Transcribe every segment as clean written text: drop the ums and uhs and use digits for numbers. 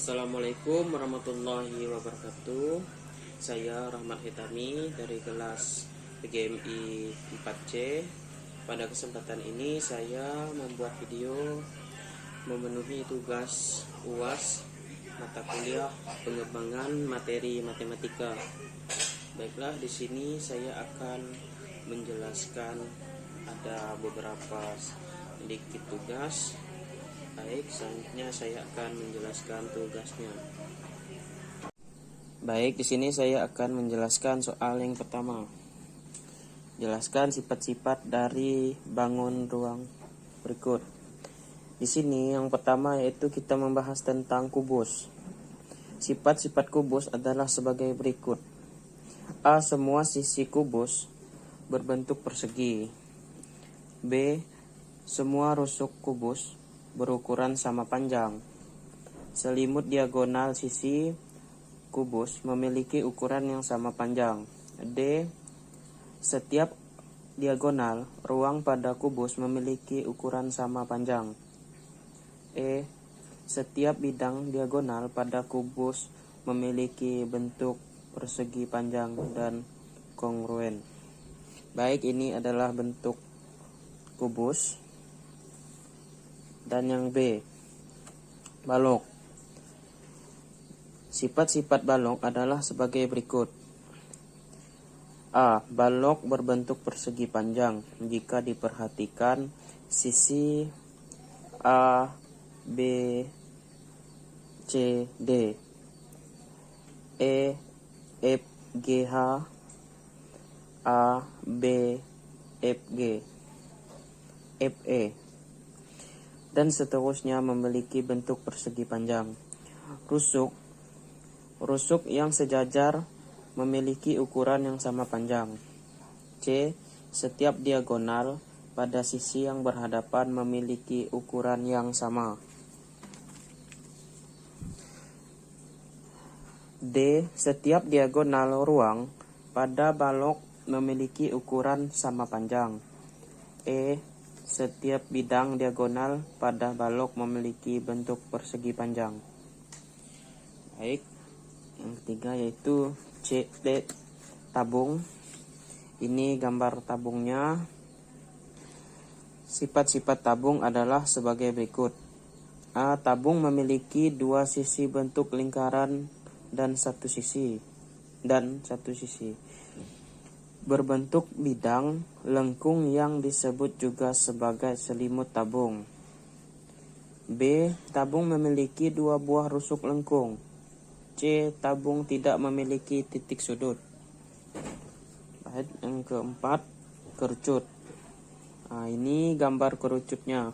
Assalamualaikum warahmatullahi wabarakatuh. Saya Rahmat Hitami dari kelas PGMI 4C. Pada kesempatan ini saya membuat video memenuhi tugas UAS mata kuliah pengembangan materi matematika. Baiklah, di sini saya akan menjelaskan ada beberapa sedikit tugas. Baik, selanjutnya saya akan menjelaskan tugasnya. Baik, di sini saya akan menjelaskan soal yang pertama. Jelaskan sifat-sifat dari bangun ruang berikut. Di sini yang pertama yaitu kita membahas tentang kubus. Sifat-sifat kubus adalah sebagai berikut. A. Semua sisi kubus berbentuk persegi. B. Semua rusuk kubus berukuran sama panjang. Selimut diagonal sisi kubus memiliki ukuran yang sama panjang. D. Setiap diagonal ruang pada kubus memiliki ukuran sama panjang. E. Setiap bidang diagonal pada kubus memiliki bentuk persegi panjang dan kongruen. Baik, ini adalah bentuk kubus. Dan yang B, balok. Sifat-sifat balok adalah sebagai berikut. A. Balok berbentuk persegi panjang jika diperhatikan sisi A, B, C, D, E, F, G, H, A, B, F, G, F, E, dan seterusnya memiliki bentuk persegi panjang. Rusuk yang sejajar memiliki ukuran yang sama panjang. C. Setiap diagonal pada sisi yang berhadapan memiliki ukuran yang sama. D. Setiap diagonal ruang pada balok memiliki ukuran sama panjang. E. Setiap bidang diagonal pada balok memiliki bentuk persegi panjang. Baik, yang ketiga yaitu C, D, tabung. Ini gambar tabungnya. Sifat-sifat tabung adalah sebagai berikut. A. Tabung memiliki dua sisi bentuk lingkaran dan satu sisi. Berbentuk bidang lengkung yang disebut juga sebagai selimut tabung. B. Tabung memiliki dua buah rusuk lengkung. C. Tabung tidak memiliki titik sudut. Baik, yang keempat, kerucut. Nah, ini gambar kerucutnya.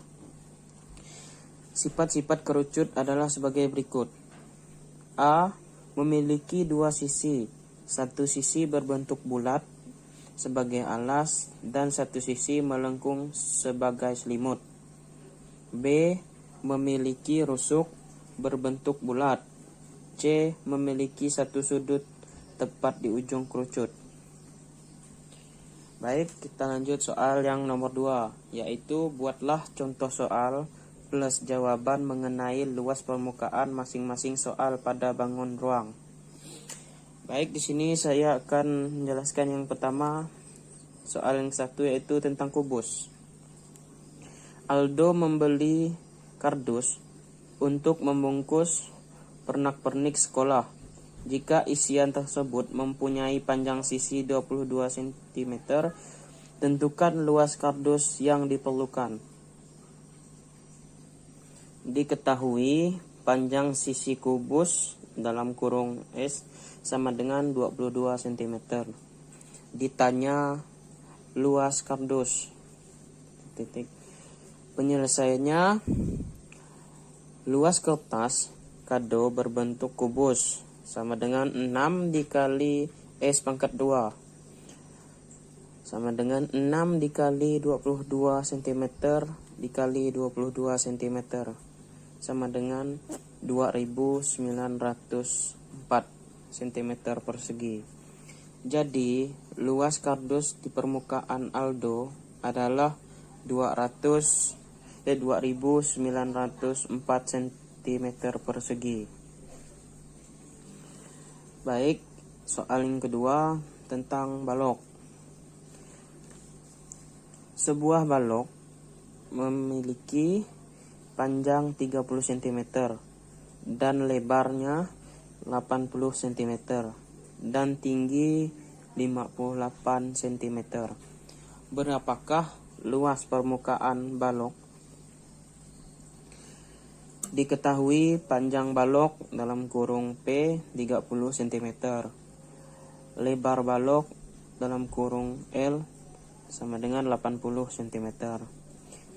Sifat-sifat kerucut adalah sebagai berikut. A. Memiliki dua sisi. Satu sisi berbentuk bulat sebagai alas dan satu sisi melengkung sebagai selimut. B. Memiliki rusuk berbentuk bulat. C. Memiliki satu sudut tepat di ujung kerucut. Baik, kita lanjut soal yang nomor 2, yaitu buatlah contoh soal plus jawaban mengenai luas permukaan masing-masing soal pada bangun ruang. Baik, di sini saya akan menjelaskan yang pertama, soal yang satu yaitu tentang kubus. Aldo membeli kardus untuk membungkus pernak-pernik sekolah. Jika isian tersebut mempunyai panjang sisi 22 cm, tentukan luas kardus yang diperlukan. Diketahui panjang sisi kubus dalam kurung S sama dengan 22 cm. Ditanya luas kardus. Penyelesaiannya, luas kertas kado berbentuk kubus sama dengan 6 dikali S pangkat 2 sama dengan 6 dikali 22 cm dikali 22 cm sama dengan 2904 cm persegi. Jadi luas kardus di permukaan Aldo adalah 2904 cm persegi. Baik, soal yang kedua tentang balok. Sebuah balok memiliki panjang 30 cm dan lebarnya 80 cm dan tinggi 58 cm. Berapakah luas permukaan balok? Diketahui panjang balok dalam kurung P 30 cm. Lebar balok dalam kurung L sama dengan 80 cm.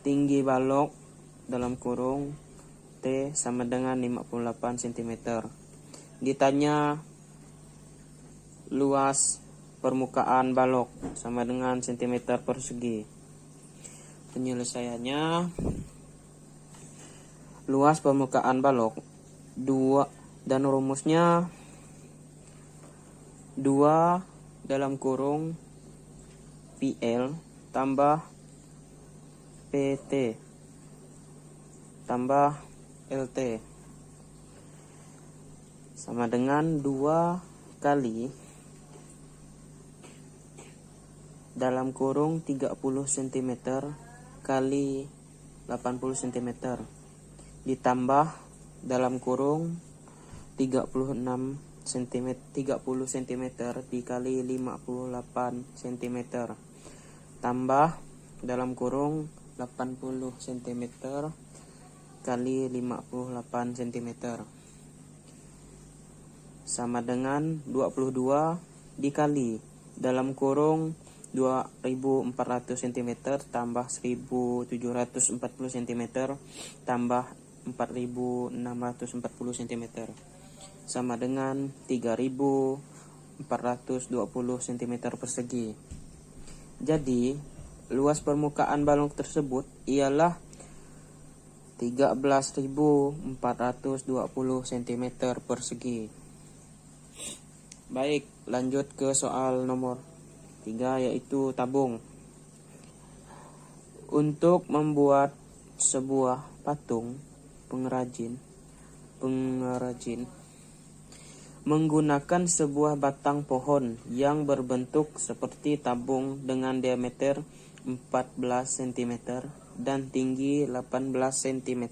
Tinggi balok dalam kurung T sama dengan 58 cm. Ditanya luas permukaan balok sama dengan cm persegi. Penyelesaiannya, luas permukaan balok 2 dan rumusnya 2 dalam kurung PL tambah PT tambah LT sama dengan 2 kali dalam kurung 30 cm kali 80 cm ditambah dalam kurung 36 cm 30 cm dikali 58 cm tambah dalam kurung 80 cm kali 58 cm sama dengan 22 dikali dalam kurung 2400 cm tambah 1740 cm tambah 4640 cm sama dengan 3420 cm persegi. Jadi, luas permukaan balok tersebut ialah 13.420 cm persegi. Baik, lanjut ke soal nomor 3, yaitu tabung. Untuk membuat sebuah patung pengrajin menggunakan sebuah batang pohon yang berbentuk seperti tabung dengan diameter 14 cm dan tinggi 18 cm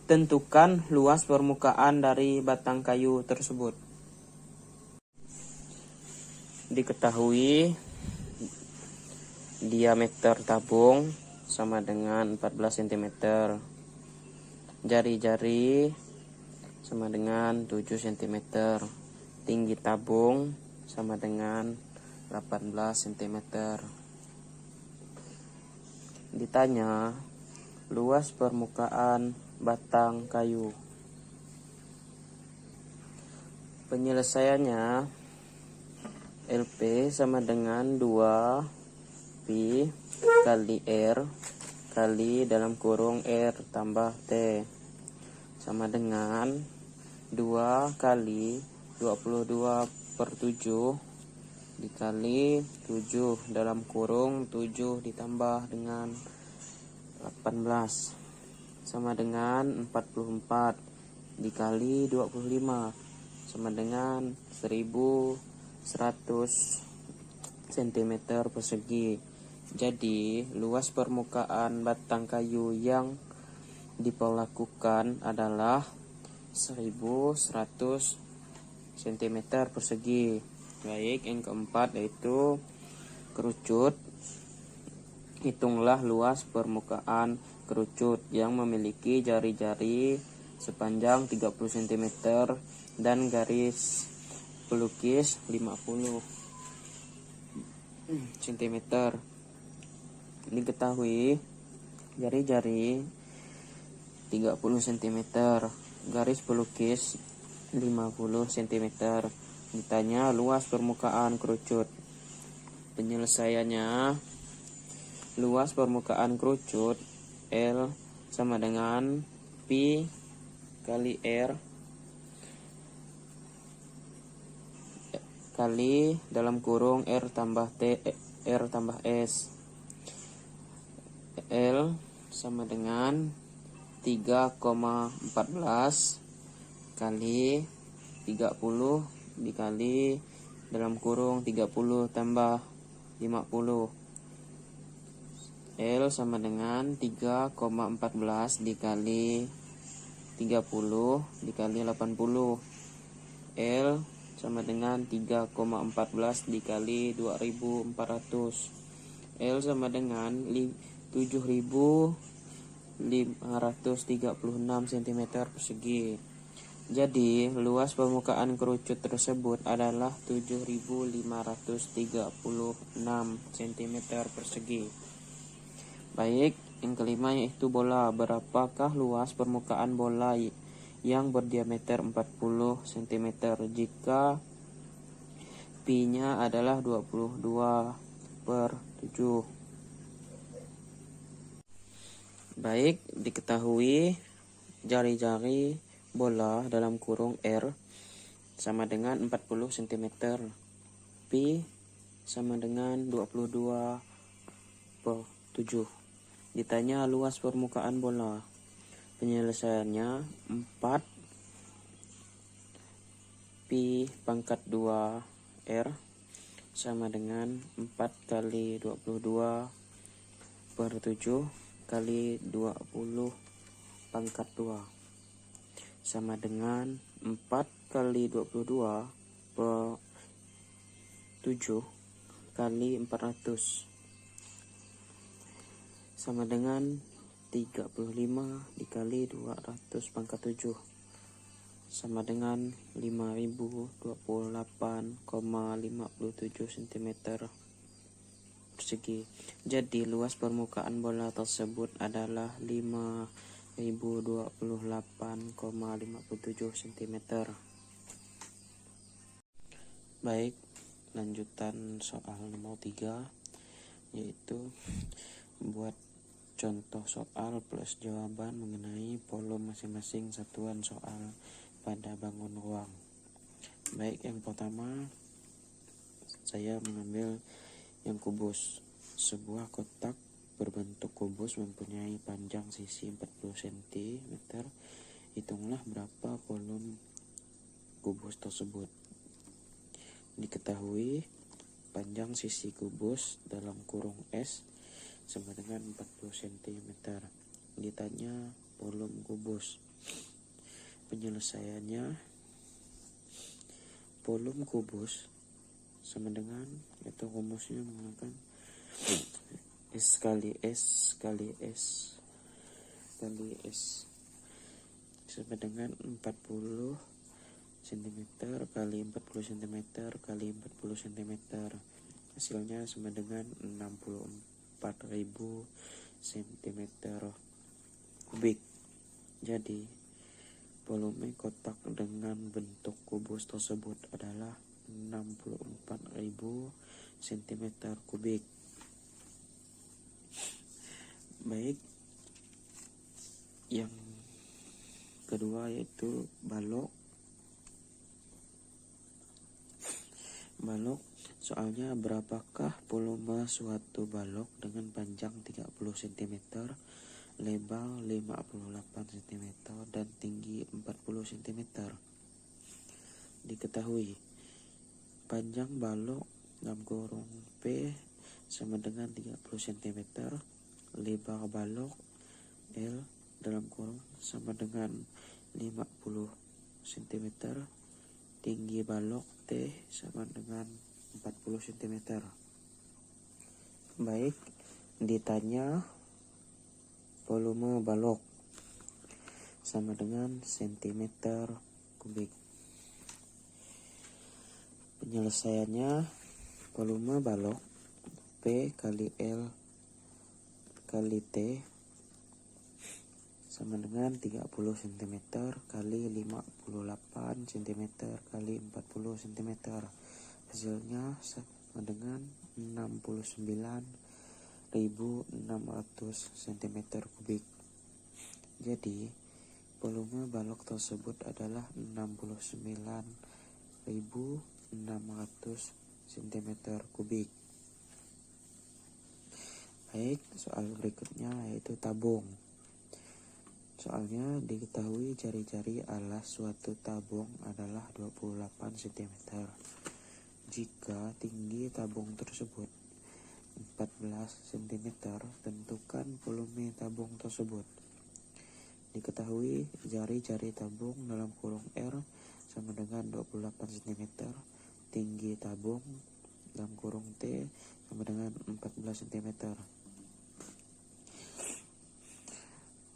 tentukan luas permukaan dari batang kayu tersebut. Diketahui diameter tabung sama dengan 14 cm. Jari-jari sama dengan 7 cm. Tinggi tabung sama dengan 18 cm. Ditanya luas permukaan batang kayu. Penyelesaiannya, LP sama dengan 2 Pi kali R kali dalam kurung R tambah T sama dengan 2 kali 22/7 dikali 7 dalam kurung 7 ditambah dengan 18 sama dengan 44 dikali 25 sama dengan 1100 cm persegi. Jadi, luas permukaan batang kayu yang diperlakukan adalah 1100 cm persegi. Baik, yang keempat yaitu kerucut. Hitunglah luas permukaan kerucut yang memiliki jari-jari sepanjang 30 cm dan garis pelukis 50 cm. Diketahui jari-jari 30 cm, garis pelukis 50 cm. Ditanya luas permukaan kerucut. Penyelesaiannya, luas permukaan kerucut L sama dengan Pi kali R kali dalam kurung R tambah T R tambah S. L sama dengan 3,14 kali 30 dikali dalam kurung 30 tambah 50. L sama dengan 3,14 dikali 30 dikali 80. L sama dengan 3,14 dikali 2400. L sama dengan 7536 cm persegi. Jadi, luas permukaan kerucut tersebut adalah 7536 cm persegi. Baik, yang kelima yaitu bola. Berapakah luas permukaan bola yang berdiameter 40 cm jika pi-nya adalah 22/7? Baik, diketahui jari-jari bola dalam kurung R sama dengan 40 cm. Pi sama dengan 22/7. Ditanya luas permukaan bola. Penyelesaiannya 4 pi pangkat 2 R sama dengan 4 kali 22/7 kali 20 pangkat 2 sama dengan 4 kali 22/7 kali 400 sama dengan 35 dikali 200 pangkat 7 sama dengan 5028,57 cm persegi. Jadi luas permukaan bola tersebut adalah 5028,57 cm. Baik, lanjutan soal nomor 3 yaitu buat contoh soal plus jawaban mengenai volume masing-masing satuan soal pada bangun ruang. Baik, yang pertama saya mengambil yang kubus. Sebuah kotak berbentuk kubus mempunyai panjang sisi 40 cm. Hitunglah berapa volume kubus tersebut. Diketahui panjang sisi kubus dalam kurung S sama dengan 40 cm. Ditanya volume kubus. Penyelesaiannya, volume kubus sama dengan, itu rumusnya menggunakan S kali S kali S kali S sama dengan 40 cm kali 40 cm kali 40 cm. Hasilnya sama dengan 64.000 cm kubik. Jadi volume kotak dengan bentuk kubus tersebut adalah 64.000 cm kubik. Baik, yang kedua yaitu balok. Soalnya, berapakah volume suatu balok dengan panjang 30 cm, lebar 58 cm, dan tinggi 40 cm? Diketahui panjang balok dalam kurung P sama dengan 30 cm, lebar balok L dalam kurung sama dengan 50 cm, tinggi balok T sama dengan 40 cm. Baik, ditanya volume balok sama dengan cm kubik. Penyelesaiannya, volume balok P kali L kali T sama dengan 30 cm kali 58 cm kali 40 cm. Hasilnya sama dengan 69.600 cm kubik. Jadi volume balok tersebut adalah 69.600 cm kubik. Baik, soal berikutnya yaitu tabung. Soalnya diketahui jari-jari alas suatu tabung adalah 28 cm. Jika tinggi tabung tersebut 14 cm, tentukan volume tabung tersebut. Diketahui jari-jari tabung dalam kurung R sama dengan 28 cm, tinggi tabung dalam kurung T sama dengan 14 cm.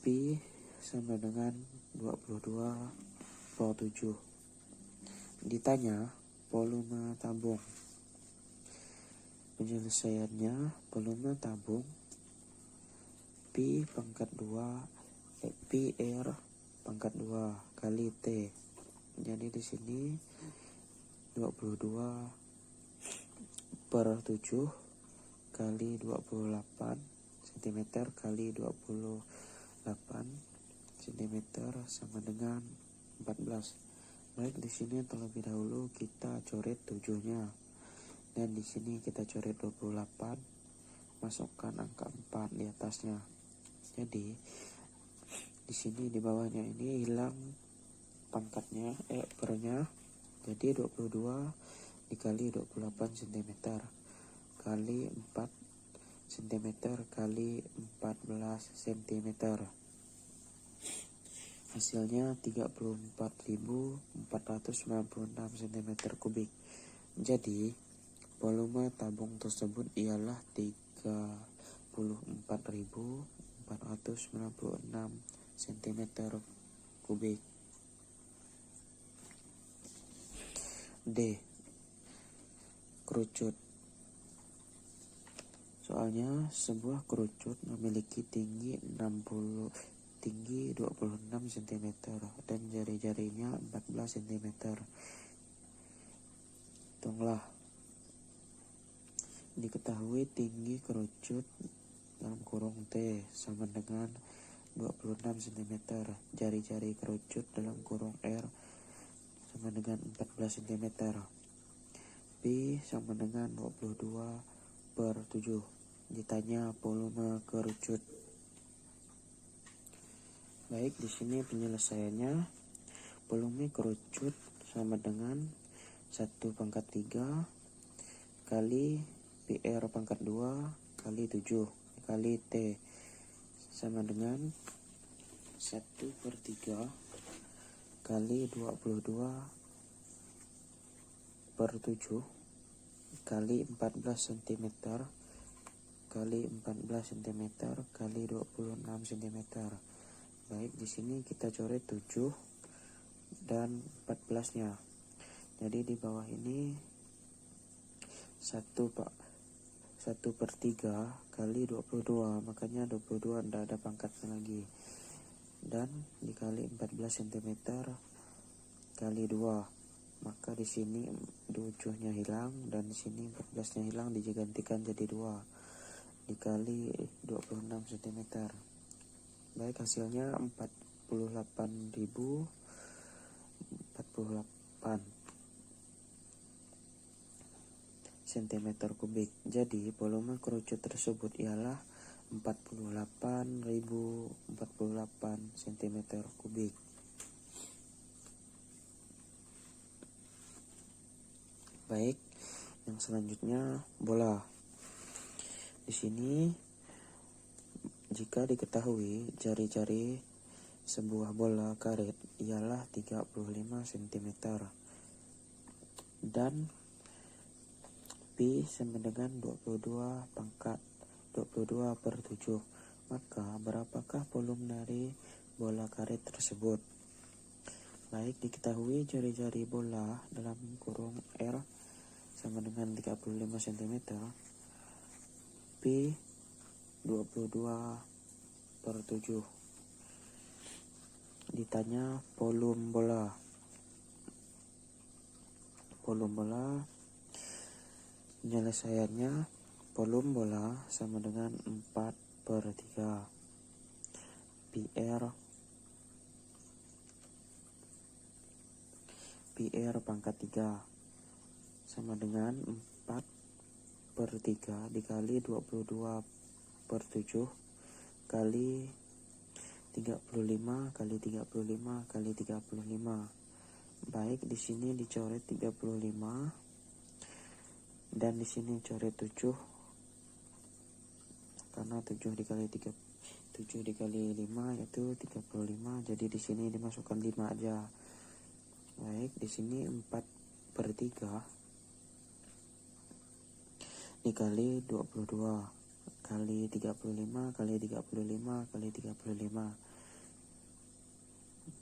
Pi sama dengan 22/7. Ditanya volume tabung. Penyelesaiannya, volume tabung Pi pangkat 2 Pi R pangkat 2 kali T. Jadi di sini 22/7 kali 28 cm kali 28 cm sama dengan 14. Baik, di sini terlebih dahulu kita coret 7-nya. Dan di sini kita coret 28, masukkan angka 4 di atasnya. Jadi di sini di bawahnya ini hilang pangkatnya, pernya. Jadi 22 dikali 28 cm kali 4 cm kali 14 cm. Hasilnya 34.496 cm kubik. Jadi volume tabung tersebut ialah 34.496 cm kubik. D. Kerucut. Soalnya sebuah kerucut memiliki tinggi 26 cm dan jari-jarinya 14 cm. Hitunglah. Diketahui tinggi kerucut dalam kurung T sama dengan 26 cm. Jari-jari kerucut dalam kurung R sama dengan 14 cm. Pi sama dengan 22/7. Ditanya volume kerucut. Baik, di sini penyelesaiannya. Volume kerucut sama dengan 1/3 kali PR pangkat 2 kali 7 kali T sama dengan 1/3 kali 22/7 kali 14 cm kali 14 cm kali 26 cm. Baik, di sini kita coret 7 dan 14-nya. Jadi di bawah ini 1/3 kali 22, makanya 22 tidak ada pangkatnya lagi. Dan dikali 14 cm kali 2, maka di sini 7-nya hilang dan di sini 14-nya hilang, digantikan jadi 2 dikali 26 cm. Baik, hasilnya 48.048 cm kubik. Jadi volume kerucut tersebut ialah 48.048 cm kubik. Baik, yang selanjutnya bola. Di sini jika diketahui jari-jari sebuah bola karet ialah 35 cm dan Pi sama dengan 22/7, maka berapakah volume dari bola karet tersebut? Baik, diketahui jari-jari bola dalam kurung R sama dengan 35 cm, Pi 22/7. Ditanya volume bola. Penyelesaiannya, volume bola sama dengan 4/3 PR pangkat 3 sama dengan 4/3 dikali 22/7 kali 35 kali 35 kali 35. Baik, di sini dicoret 35 dan di sini coret 7 karena 7 dikali 5 yaitu 35. Jadi di sini dimasukkan 5 aja. Baik, di sini 4/3 dikali 22 kali 35 kali 35 kali 35.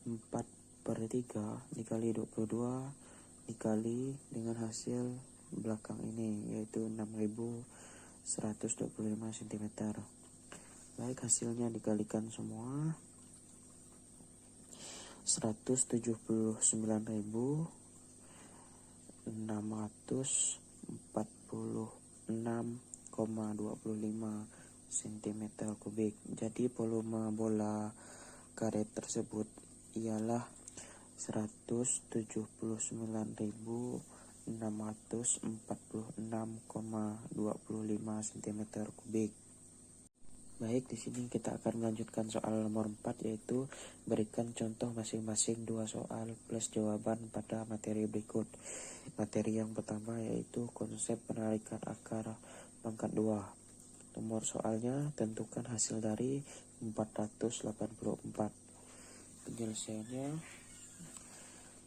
4/3 dikali 22 dikali dengan hasil belakang ini, yaitu 6125 cm. Baik, hasilnya dikalikan semua. 179.646,25 cm kubik. Jadi volume bola karet tersebut ialah 179.646,25 cm kubik. Baik, di sini kita akan melanjutkan soal nomor 4, yaitu berikan contoh masing-masing 2 soal plus jawaban pada materi berikut. Materi yang pertama yaitu konsep penarikan akar pangkat 2. Nomor soalnya, tentukan hasil dari 484. Penyelesaiannya,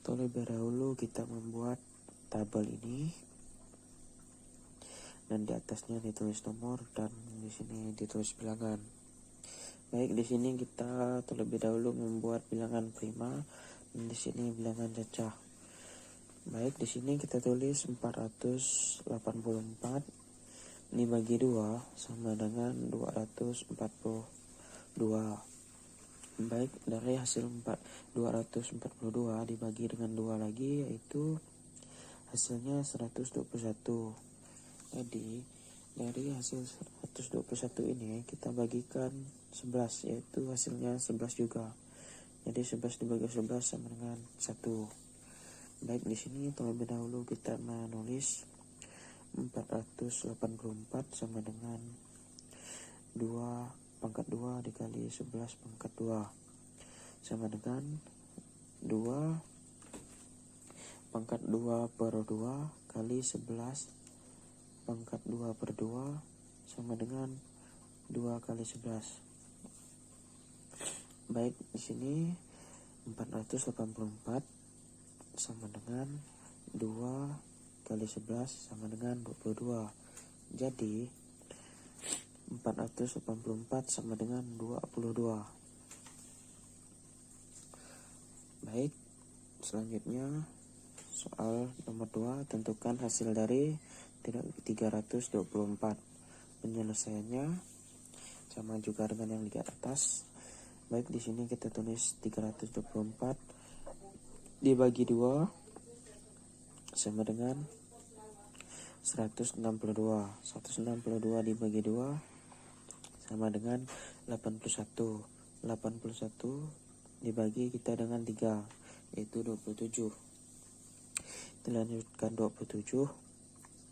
terlebih dahulu kita membuat tabel ini, dan di atasnya ditulis nomor dan di sini ditulis bilangan. Baik, di sini kita terlebih dahulu membuat bilangan prima dan di sini bilangan cacah. Baik, di sini kita tulis 484 dibagi 2 sama dengan 242. Baik, dari hasil 242 dibagi dengan 2 lagi, yaitu hasilnya 121. Jadi dari hasil 121 ini kita bagikan 11, yaitu hasilnya 11 juga. Jadi 11 dibagi 11 sama dengan 1. Baik, di sini terlebih dahulu kita menulis 484 sama dengan 2/2 dikali 11/2 sama dengan 2/2 kali 11/2 sama dengan 2 kali 11. Baik, di sini 484 sama dengan 2 kali 11 sama dengan 22. Jadi 484 sama dengan 22. Baik, selanjutnya soal nomor 2, tentukan hasil dari 324. Penyelesaiannya sama juga dengan yang di atas. Baik, di sini kita tulis 324 dibagi 2 sama dengan 162. 162 dibagi 2 sama dengan 81. 81 dibagi kita dengan 3, yaitu 27. Dilanjutkan 27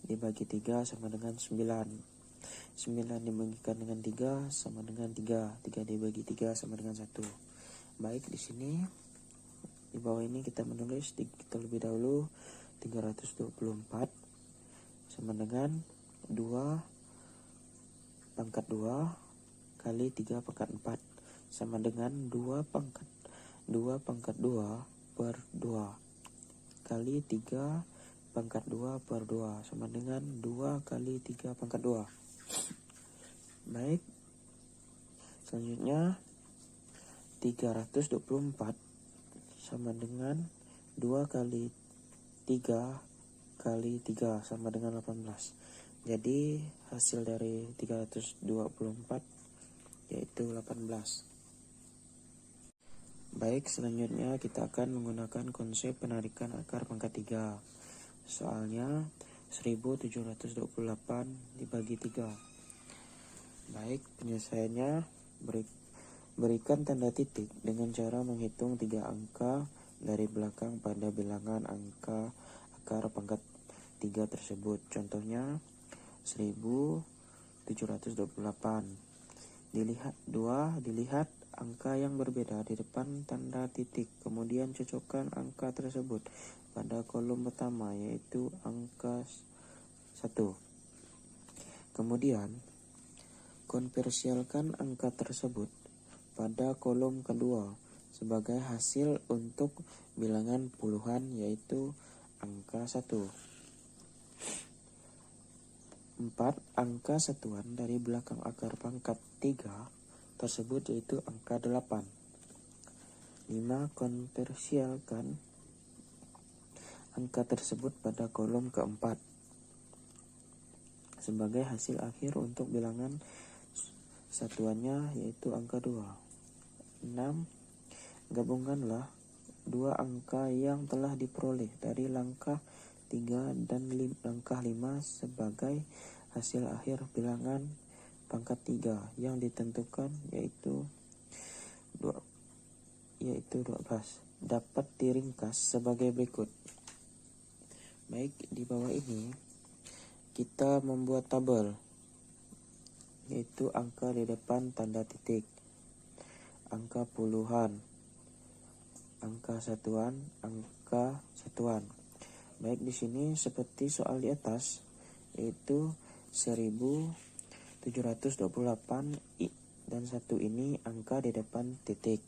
dibagi 3 sama dengan 9. 9 dibagikan dengan 3 sama dengan 3. 3 dibagi 3 sama dengan 1. Baik, di sini di bawah ini kita menulis terlebih dahulu 324 sama dengan 2/2 kali 3/4 sama dengan 2/2 per 2 kali 3/2 per 2 sama dengan 2 kali 3/2. Baik, selanjutnya 324 sama dengan 2 kali 3 kali 3 sama dengan 18. Jadi hasil dari 324 yaitu 18. Baik, selanjutnya kita akan menggunakan konsep penarikan akar pangkat 3. Soalnya 1728 dibagi 3. Baik, penyelesaiannya, berikan tanda titik dengan cara menghitung 3 angka dari belakang pada bilangan angka akar pangkat 3 tersebut. Contohnya 1728. Dilihat angka yang berbeda di depan tanda titik. Kemudian cocokkan angka tersebut pada kolom pertama, yaitu angka 1. Kemudian konversialkan angka tersebut pada kolom kedua sebagai hasil untuk bilangan puluhan, yaitu angka 1. 4. Angka satuan dari belakang akar pangkat 3 tersebut yaitu angka 8. 5. Konversialkan angka tersebut pada kolom keempat sebagai hasil akhir untuk bilangan satuannya, yaitu angka 2. 6. Gabungkanlah dua angka yang telah diperoleh dari langkah 3 dan langkah 5 sebagai hasil akhir bilangan pangkat 3 yang ditentukan, yaitu 12. Dapat diringkas sebagai berikut. Baik, di bawah ini kita membuat tabel, yaitu angka di depan tanda titik, angka puluhan, angka satuan, angka satuan. Baik, di sini seperti soal di atas, yaitu 1728 dan 1 ini angka di depan titik,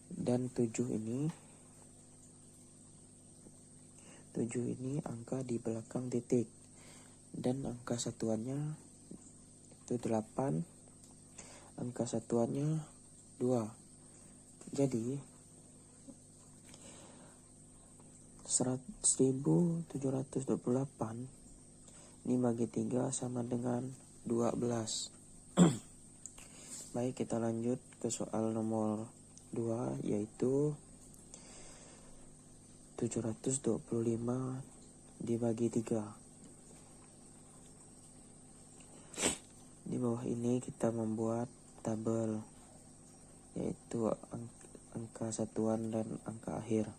dan 7 ini angka di belakang titik, dan angka satuannya itu 8, angka satuannya 2. Jadi 1728 ini bagi 3 sama dengan 12. Baik, kita lanjut ke soal nomor 2, yaitu 725 dibagi 3. Di bawah ini kita membuat tabel, yaitu angka satuan dan angka akhir.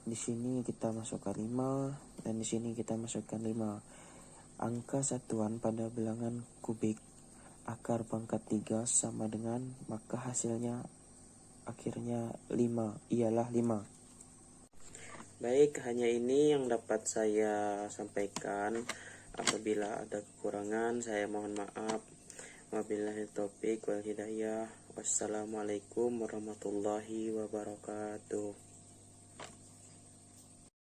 Di sini kita masukkan 5 dan di sini kita masukkan 5. Angka satuan pada bilangan kubik akar pangkat 3 sama dengan, maka hasilnya akhirnya 5, ialah 5. Baik, hanya ini yang dapat saya sampaikan. Apabila ada kekurangan, saya mohon maaf. Wabillahi taufiq wal hidayah. Wassalamualaikum warahmatullahi wabarakatuh.